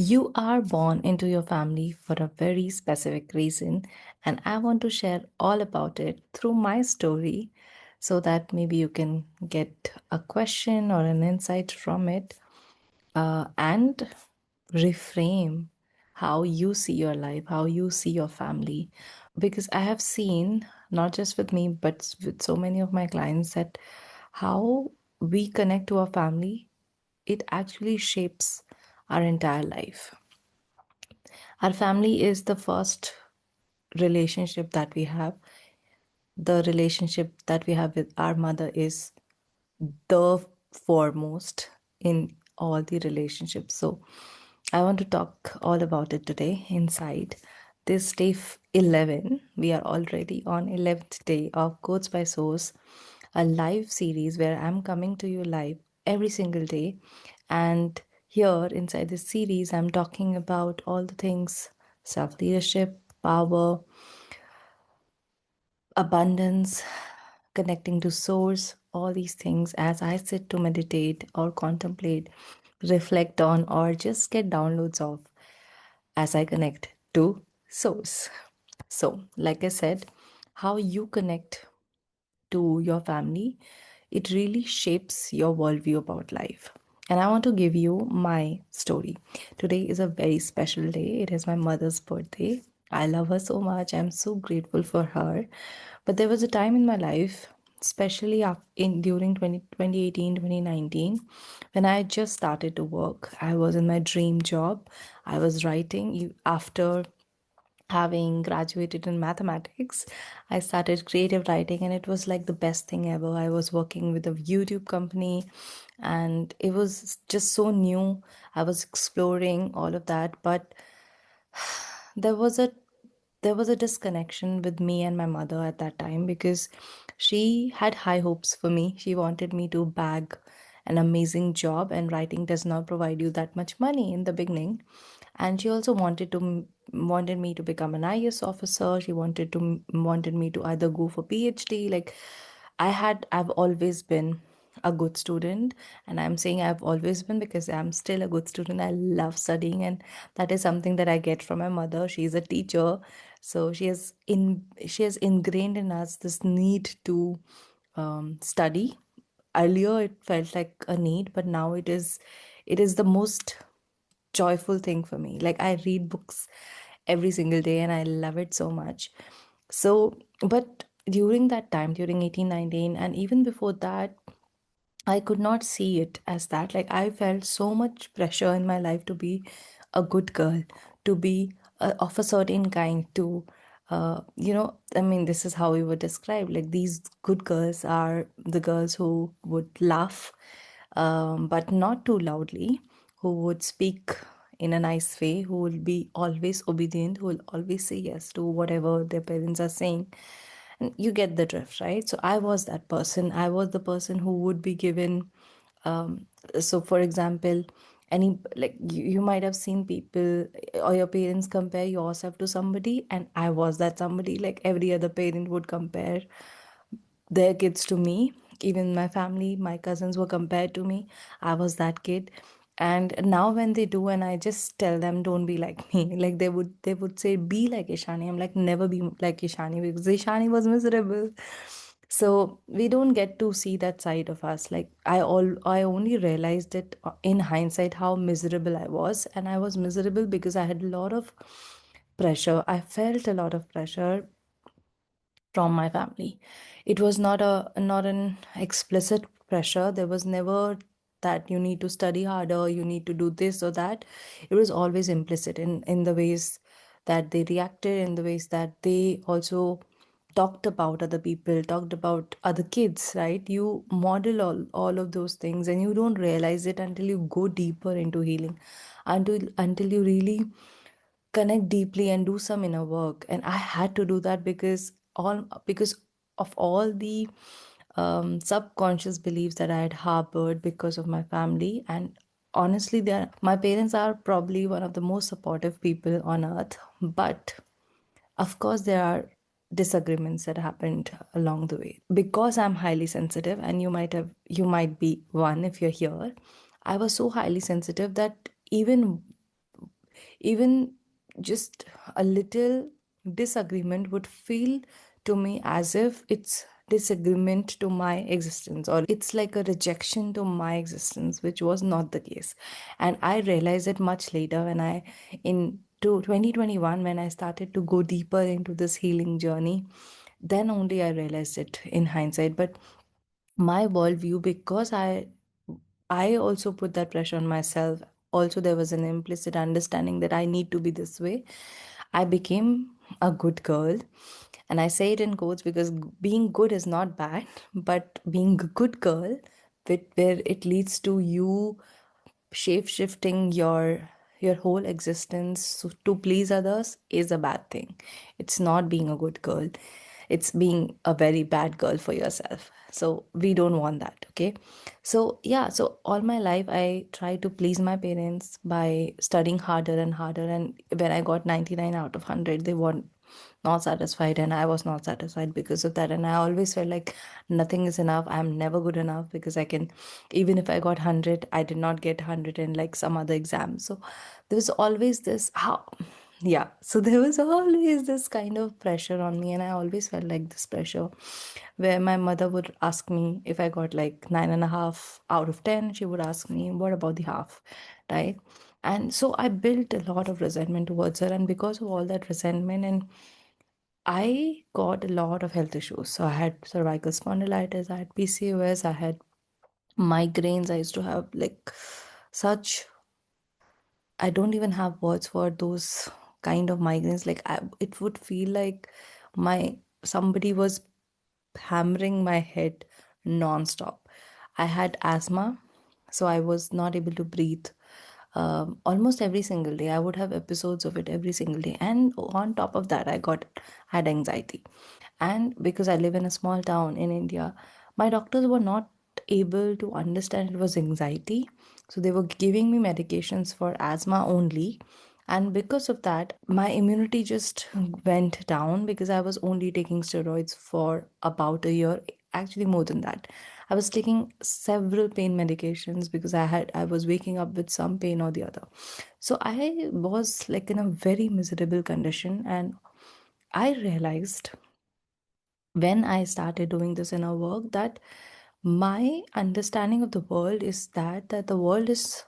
You are born into your family for a very specific reason, and I want to share all about it through my story so that maybe you can get a question or an insight from it and reframe how you see your life, how you see your family. Because I have seen, not just with me, but with so many of my clients, that how we connect to our family, it actually shapes our entire life. Our family is the first relationship that we have. The relationship that we have with our mother is the foremost in all the relationships. So, I want to talk all about it today inside this day 11. We are already on 11th day of Quotes by Source, a live series where I'm coming to you live every single day. And here inside this series, I'm talking about all the things self leadership, power, abundance, connecting to source, all these things as I sit to meditate or contemplate, reflect on, or just get downloads of as I connect to source. So, like I said, how you connect to your family, it really shapes your worldview about life. And I want to give you my story. Today is a very special day. It is my mother's birthday. I love her so much. I'm so grateful for her. But there was a time in my life, especially in during 2018, 2019, when I just started to work. I was in my dream job. I was writing after having graduated in mathematics. I started creative writing, and it was like the best thing ever. I was working with a YouTube company, and it was just so new. I was exploring all of that, but there was a there was a disconnection with me and my mother at that time because she had high hopes for me. She wanted me to bag an amazing job, and writing does not provide you that much money in the beginning. And she also wanted me to become an IS officer. She wanted me to either go for PhD. Like I've always been a good student, and I'm saying I've always been because I'm still a good student. I love studying, and that is something that I get from my mother. She's a teacher, so she has ingrained in us this need to study. Earlier it felt like a need, but now it is the most joyful thing for me. Like I read books every single day and I love it so much. So, but during that time, during 1819, and even before that, I could not see it as that. Like I felt so much pressure in my life to be a good girl, to be of a certain kind, to I mean, this is how we were described. Like these good girls are the girls who would laugh, but not too loudly, who would speak in a nice way, who will be always obedient, who will always say yes to whatever their parents are saying. And you get the drift, right? So I was that person. I was the person who would be given so for example, any like you might have seen people or your parents compare yourself to somebody, and I was that somebody. Like every other parent would compare their kids to me. Even my family, my cousins were compared to me. I was that kid. And now when they do, and I just tell them, don't be like me. Like they would say, be like Ishani. I'm like, never be like Ishani, because Ishani was miserable. So we don't get to see that side of us. Like I only realized it in hindsight how miserable I was. And I was miserable because I had a lot of pressure. I felt a lot of pressure from my family. It was not an explicit pressure. There was never that you need to study harder, you need to do this or that. It was always implicit in the ways that they reacted, in the ways that they also talked about other people, talked about other kids, right? You model all of those things, and you don't realize it until you go deeper into healing, until you really connect deeply and do some inner work. And I had to do that because of all the subconscious beliefs that I had harbored because of my family. And honestly, my parents are probably one of the most supportive people on earth, but of course there are disagreements that happened along the way. Because I'm highly sensitive, and you might be one if you're here. I was so highly sensitive that even Even just a little disagreement would feel to me as if it's disagreement to my existence, or it's like a rejection to my existence, which was not the case. And I realized it much later when I, in to 2021, when I started to go deeper into this healing journey. Then only I realized it in hindsight. But my worldview, because I also put that pressure on myself. Also, there was an implicit understanding that I need to be this way. I became a good girl. And I say it in quotes because being good is not bad, but being a good girl, where it leads to you shape shifting your whole existence to please others, is a bad thing. It's not being a good girl, it's being a very bad girl for yourself. So we don't want that, okay? So yeah, so all my life I tried to please my parents by studying harder and harder, and when I got 99 out of 100, they weren't not satisfied, and I was not satisfied because of that. And I always felt like nothing is enough, I'm never good enough, because I can, even if I got 100, I did not get 100 in like some other exam. So there was always this how, yeah, so there was always this kind of pressure on me, and I always felt like this pressure, where my mother would ask me if I got like 9.5 out of 10, she would ask me, what about the half, right? And so I built a lot of resentment towards her, and because of all that resentment, and I got a lot of health issues. So I had cervical spondylitis, I had PCOS, I had migraines. I used to have like such, I don't even have words for those kind of migraines. Like it would feel like my somebody was hammering my head non-stop. I had asthma, so I was not able to breathe almost every single day. I would have episodes of it every single day, and on top of that, I got had anxiety. And because I live in a small town in India, my doctors were not able to understand it was anxiety, so they were giving me medications for asthma only. And because of that, my immunity just went down, because I was only taking steroids for about a year, actually more than that. I was taking several pain medications because I was waking up with some pain or the other. So I was like in a very miserable condition. And I realized when I started doing this inner work that my understanding of the world is that the world is,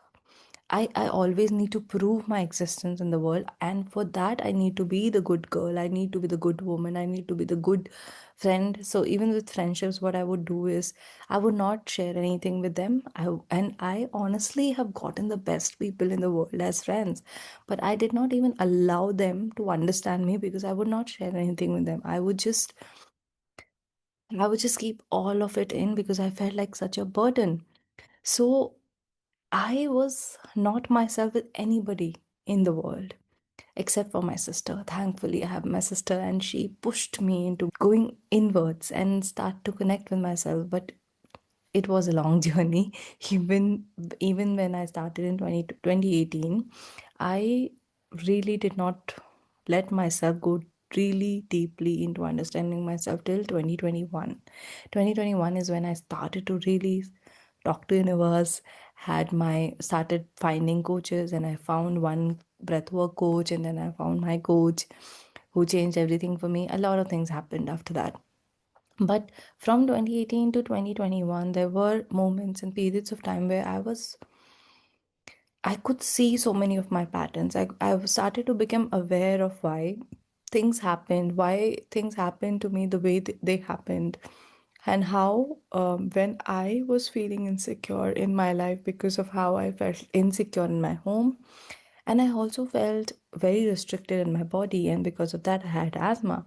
I always need to prove my existence in the world. And for that, I need to be the good girl. I need to be the good woman. I need to be the good friend. So even with friendships, what I would do is I would not share anything with them. And I honestly have gotten the best people in the world as friends. But I did not even allow them to understand me, because I would not share anything with them. I would just keep all of it in, because I felt like such a burden. So I was not myself with anybody in the world except for my sister. Thankfully, I have my sister, and she pushed me into going inwards and start to connect with myself. But it was a long journey. Even when I started in 2018, I really did not let myself go really deeply into understanding myself till 2021. 2021 is when I started to really talk to universe, had my started finding coaches, and I found one breathwork coach, and then I found my coach who changed everything for me. A lot of things happened after that. But from 2018 to 2021, there were moments and periods of time where I could see so many of my patterns. I started to become aware of why things happened to me the way they happened, and how when I was feeling insecure in my life because of how I felt insecure in my home, and I also felt very restricted in my body, and because of that, I had asthma.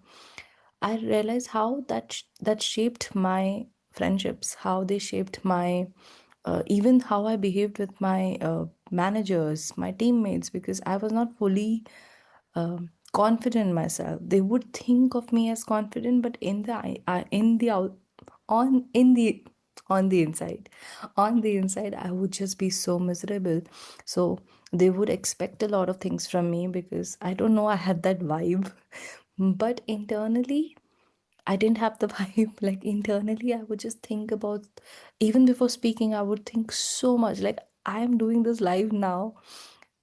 I realized how that shaped my friendships, how they shaped my even how I behaved with my managers, my teammates, because I was not fully confident in myself. They would think of me as confident, but in the out on in the on the inside, I would just be so miserable. So they would expect a lot of things from me, because I don't know, I had that vibe. But internally, I didn't have the vibe. Like internally, I would just think about, even before speaking, I would think so much. Like I am doing this live now.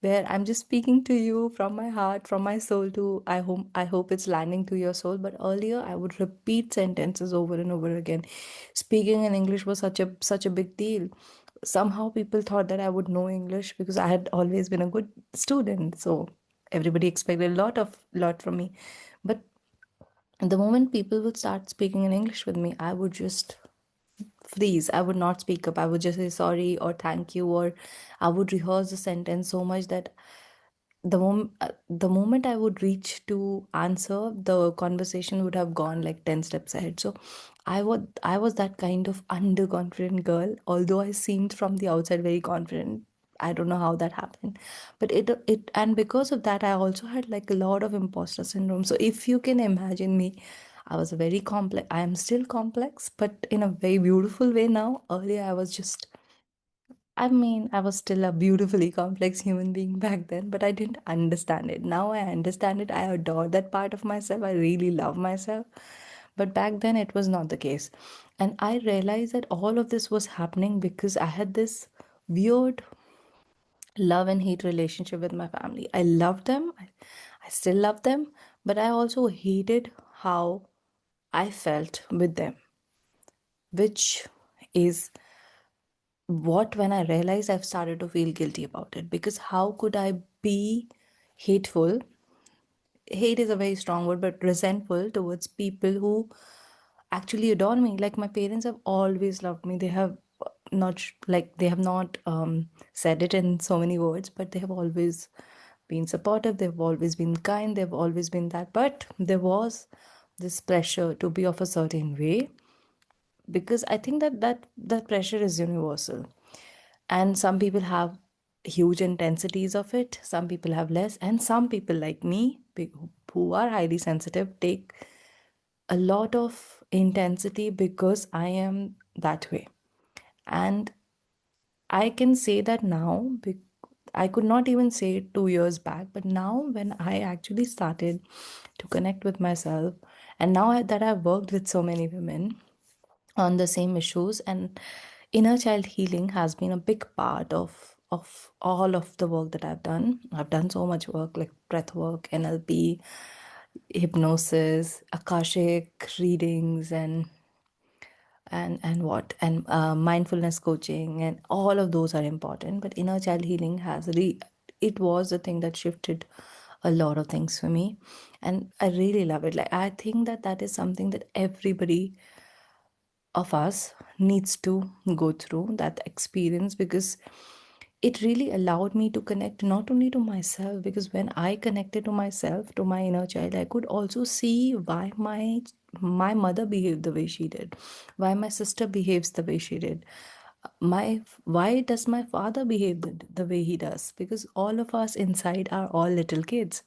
where I'm just speaking to you from my heart, from my soul to I hope it's landing to your soul. But earlier I would repeat sentences over and over again. Speaking in English was such a big deal. Somehow people thought that I would know English because I had always been a good student. So everybody expected a lot from me. But the moment people would start speaking in English with me, I would just freeze. I would not speak up. I would just say sorry or thank you, or I would rehearse the sentence so much that the moment I would reach to answer, the conversation would have gone like 10 steps ahead. So I was that kind of underconfident girl, although I seemed from the outside very confident. I don't know how that happened, but it and because of that, I also had like a lot of imposter syndrome. So if you can imagine me, I was a very complex. I am still complex, but in a very beautiful way now. Earlier, I was still a beautifully complex human being back then, but I didn't understand it. Now I understand it. I adore that part of myself. I really love myself. But back then, it was not the case. And I realized that all of this was happening because I had this weird love and hate relationship with my family. I loved them. I still love them, but I also hated how I felt with them, which is what when I realized I've started to feel guilty about it, because how could I be hateful? Hate is a very strong word, but resentful towards people who actually adore me. Like my parents have always loved me. They have they have not said it in so many words, but they have always been supportive. They've always been kind. They've always been that. But there was this pressure to be of a certain way, because I think that pressure is universal, and some people have huge intensities of it, some people have less, and some people like me who are highly sensitive take a lot of intensity because I am that way. And I can say that now. I could not even say it 2 years back, but now when I actually started to connect with myself, and now that I've worked with so many women on the same issues, and inner child healing has been a big part of all of the work that I've done so much work like breath work, NLP, hypnosis, akashic readings, and what and mindfulness coaching, and all of those are important, but inner child healing it was the thing that shifted a lot of things for me, and I really love it. Like I think that is something that everybody of us needs to go through that experience, because it really allowed me to connect not only to myself, because when I connected to myself, to my inner child, I could also see why my mother behaved the way she did, why my sister behaves the way she did, my why does my father behave the way he does, because all of us inside are all little kids.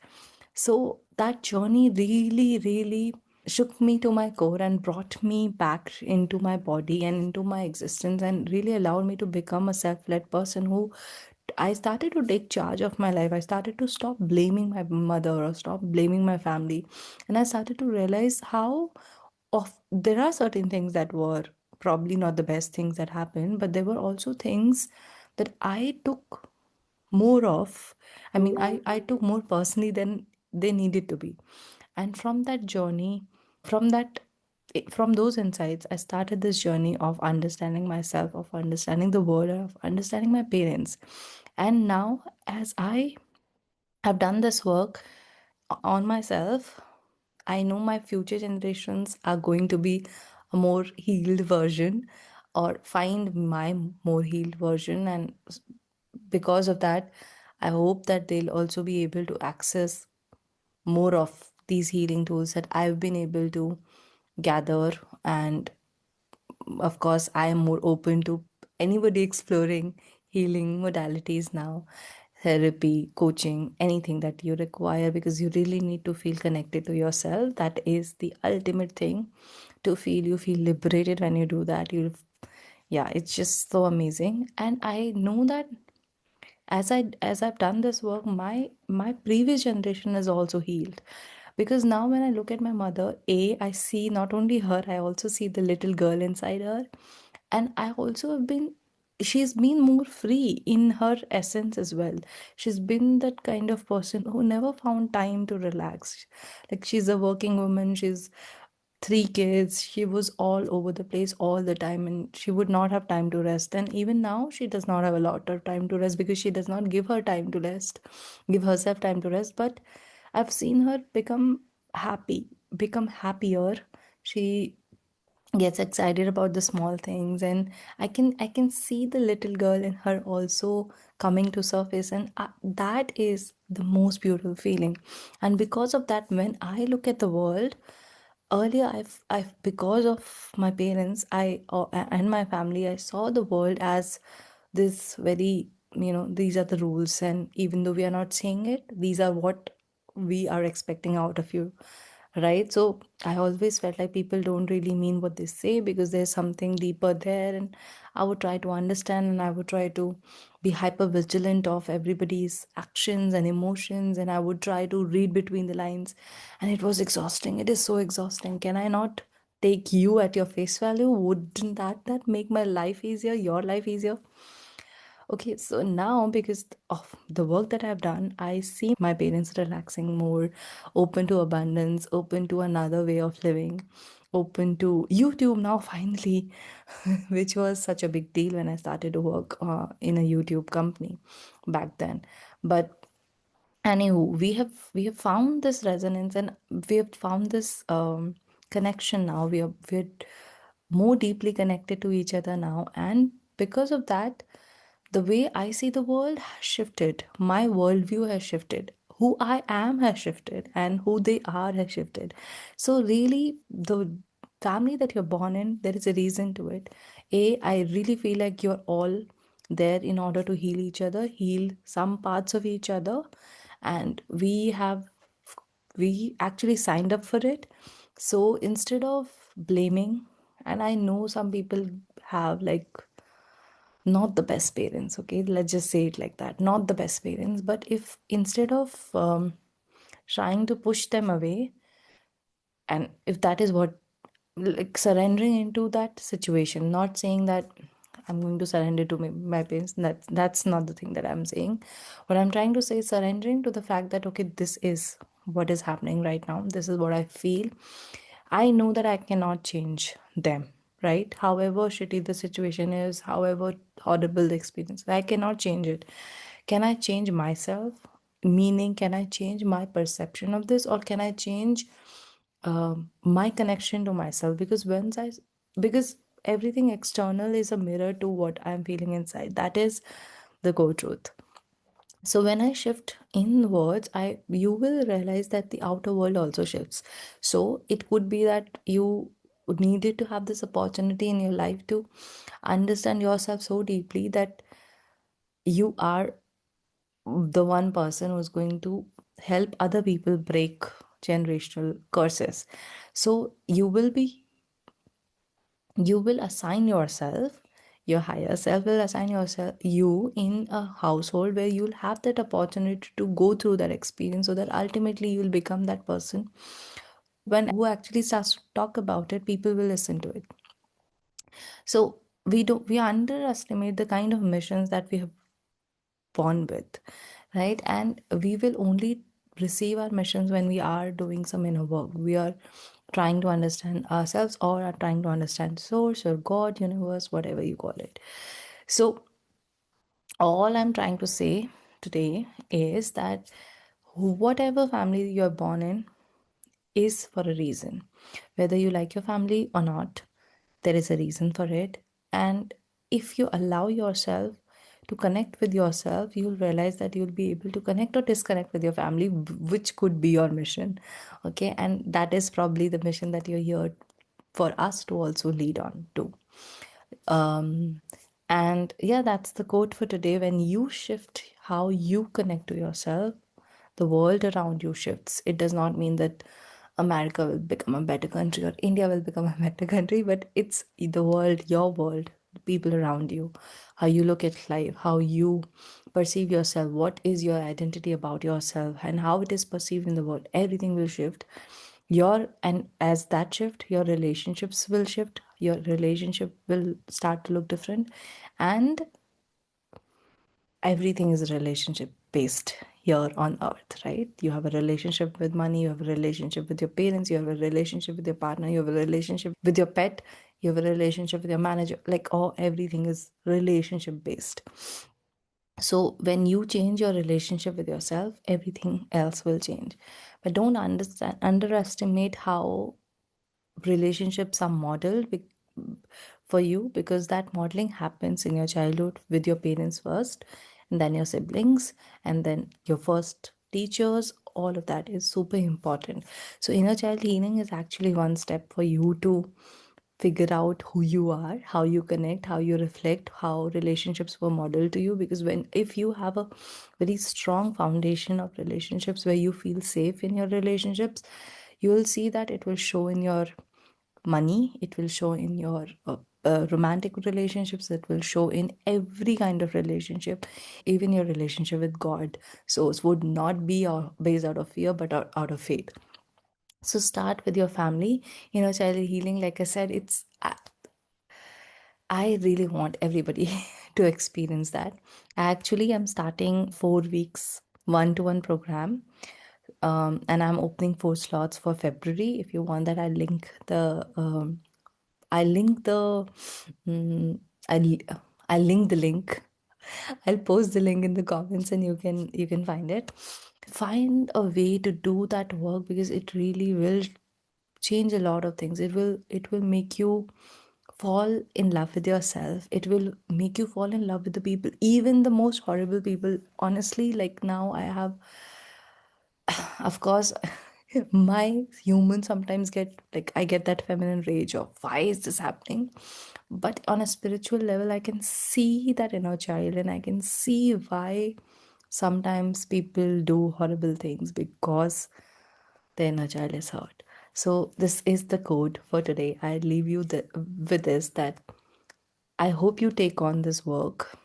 So that journey really shook me to my core and brought me back into my body and into my existence, and really allowed me to become a self-led person who I started to take charge of my life. I started to stop blaming my mother or stop blaming my family. And I started to realize how there are certain things that were probably not the best things that happened, but there were also things that I took more of. I took more personally than they needed to be. And from that journey, from that from those insights, I started this journey of understanding myself, of understanding the world, of understanding my parents. And now, as I have done this work on myself, I know my future generations are going to be a more healed version, or find my more healed version. And because of that, I hope that they'll also be able to access more of these healing tools that I've been able to gather. And of course, I am more open to anybody exploring healing modalities now, therapy, coaching, anything that you require, because you really need to feel connected to yourself. That is the ultimate thing to feel. You feel liberated when you do that. Yeah, it's just so amazing. And I know that as I've done this work, my previous generation is also healed, because now when I look at my mother, I see not only her, I also see the little girl inside her. And I also have been she's been more free in her essence as well. She's been that kind of person who never found time to relax. Like, she's a working woman, she's three kids, she was all over the place all the time, and she would not have time to rest. And even now she does not have a lot of time to rest because she does not give her time to rest, give herself time to rest. But I've seen her become happy, become happier. She gets excited about the small things, and I can see the little girl in her also coming to surface. And that is the most beautiful feeling. And because of that, when I look at the world, earlier I've because of my parents, and my family, I saw the world as this very, these are the rules, and even though we are not saying it, these are what we are expecting out of you, right? So I always felt like people don't really mean what they say because there's something deeper there. And I would try to understand, and I would try to be hyper vigilant of everybody's actions and emotions, and I would try to read between the lines. And it was exhausting. It is so exhausting. Can I not take you at your face value? Wouldn't that make my life easier, your life easier? Okay, so now because of the work that I've done, I see my parents relaxing more, open to abundance, open to another way of living, open to YouTube now, finally, which was such a big deal when I started to work in a YouTube company back then. But anywho, we have found this resonance, and we have found this connection now. We're more deeply connected to each other now, and because of that, the way I see the world has shifted. My worldview has shifted. Who I am has shifted, and who they are has shifted. So, really, the family that you're born in, there is a reason to it. I really feel like you're all there in order to heal each other, heal some parts of each other, and we actually signed up for it. So instead of blaming, and I know some people have like not the best parents, okay, let's just say it like that, not the best parents. But if instead of trying to push them away, and if that is what, like, surrendering into that situation, not saying that I'm going to surrender to my parents, that's not the thing that I'm saying. What I'm trying to say is surrendering to the fact that, okay, this is what is happening right now, this is what I feel. I know that I cannot change them, right? However shitty the situation is, however horrible the experience, I cannot change it. Can I change myself? Meaning, can I change my perception of this, or can I change my connection to myself? Because everything external is a mirror to what I'm feeling inside. That is the core truth. So when I shift inwards, you will realize that the outer world also shifts. So it could be that you needed to have this opportunity in your life to understand yourself so deeply that you are the one person who's going to help other people break generational curses. So you will assign yourself, your higher self will assign yourself you in a household where you'll have that opportunity to go through that experience, so that ultimately you'll become that person. When who actually starts to talk about it, people will listen to it. So we underestimate the kind of missions that we have born with, right? And we will only receive our missions when we are doing some inner work. We are trying to understand ourselves, or are trying to understand source or God, universe, whatever you call it. So all I'm trying to say today is that whatever family you're born in is for a reason. Whether you like your family or not, there is a reason for it. And if you allow yourself to connect with yourself, you'll realize that you'll be able to connect or disconnect with your family, which could be your mission. Okay. And that is probably the mission that you're here for us to also lead on to. Um, and yeah, that's the quote for today. When you shift how you connect to yourself, the world around you shifts. It does not mean that America will become a better country or India will become a better country, but it's the world, your world, the people around you, how you look at life, how you perceive yourself, what is your identity about yourself, and how it is perceived in the world. Everything will shift. And as that shift, your relationships will shift, your relationship will start to look different. And everything is relationship based here on earth, right? You have a relationship with money, you have a relationship with your parents, you have a relationship with your partner, you have a relationship with your pet, you have a relationship with your manager. Like, all everything is relationship based. So when you change your relationship with yourself, everything else will change. But don't underestimate how relationships are modeled for you, because that modeling happens in your childhood with your parents first, and then your siblings, and then your first teachers. All of that is super important. So inner child healing is actually one step for you to figure out who you are, how you connect, how you reflect, how relationships were modeled to you. Because when if you have a very strong foundation of relationships where you feel safe in your relationships, you will see that it will show in your money, it will show in your romantic relationships, it will show in every kind of relationship, even your relationship with God. So it would not be based out of fear, but out of faith. So start with your family. Child healing, like I said, I really want everybody to experience that. I actually am starting 4 weeks one-to-one program, and I'm opening 4 slots for February. If you want that, I link the mm, I I link the link. I'll post the link in the comments, and you can find it. Find a way to do that work, because it really will change a lot of things. It will make you fall in love with yourself. It will make you fall in love with the people, even the most horrible people. Honestly, like, now I have, of course, my human sometimes get, like, I get that feminine rage of why is this happening. But on a spiritual level, I can see that inner child, and I can see why sometimes people do horrible things, because the inner child is hurt. So this is the code for today. I leave you with this, that I hope you take on this work,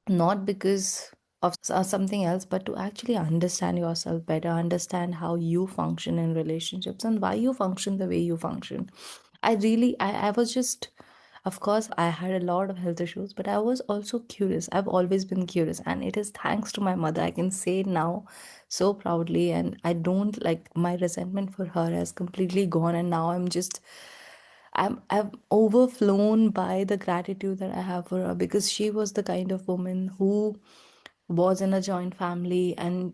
not because of something else, but to actually understand yourself better, understand how you function in relationships, and why you function the way you function. I was just, of course, I had a lot of health issues, but I was also curious. I've always been curious, and it is thanks to my mother. I can say it now so proudly, and I don't, like, my resentment for her has completely gone, and now I'm overflown by the gratitude that I have for her, because she was the kind of woman who was in a joint family, and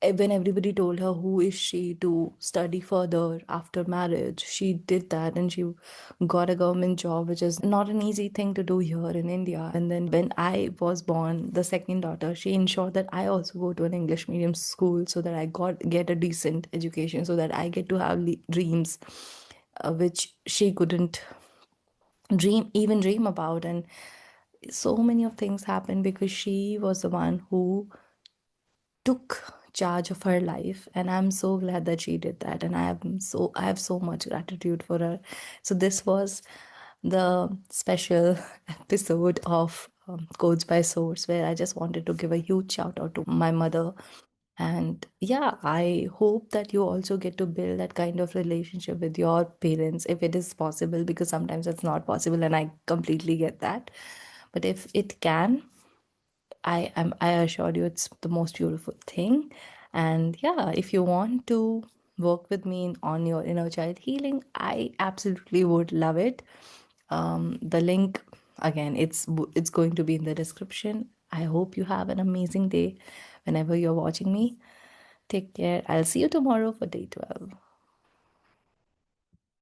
when everybody told her who is she to study further after marriage, she did that, and she got a government job, which is not an easy thing to do here in India. And then when I was born, the second daughter, she ensured that I also go to an English medium school, so that I get a decent education, so that I get to have dreams, which she couldn't dream about. And so many of things happened because she was the one who took charge of her life, and I'm so glad that she did that, and I have so much gratitude for her. So this was the special episode of Codes by Source, where I just wanted to give a huge shout out to my mother. And yeah, I hope that you also get to build that kind of relationship with your parents, if it is possible, because sometimes it's not possible, and I completely get that. But if it can, I assure you, it's the most beautiful thing. And yeah, if you want to work with me on your inner child healing, I absolutely would love it. The link, again, it's going to be in the description. I hope you have an amazing day whenever you're watching me. Take care. I'll see you tomorrow for day 12.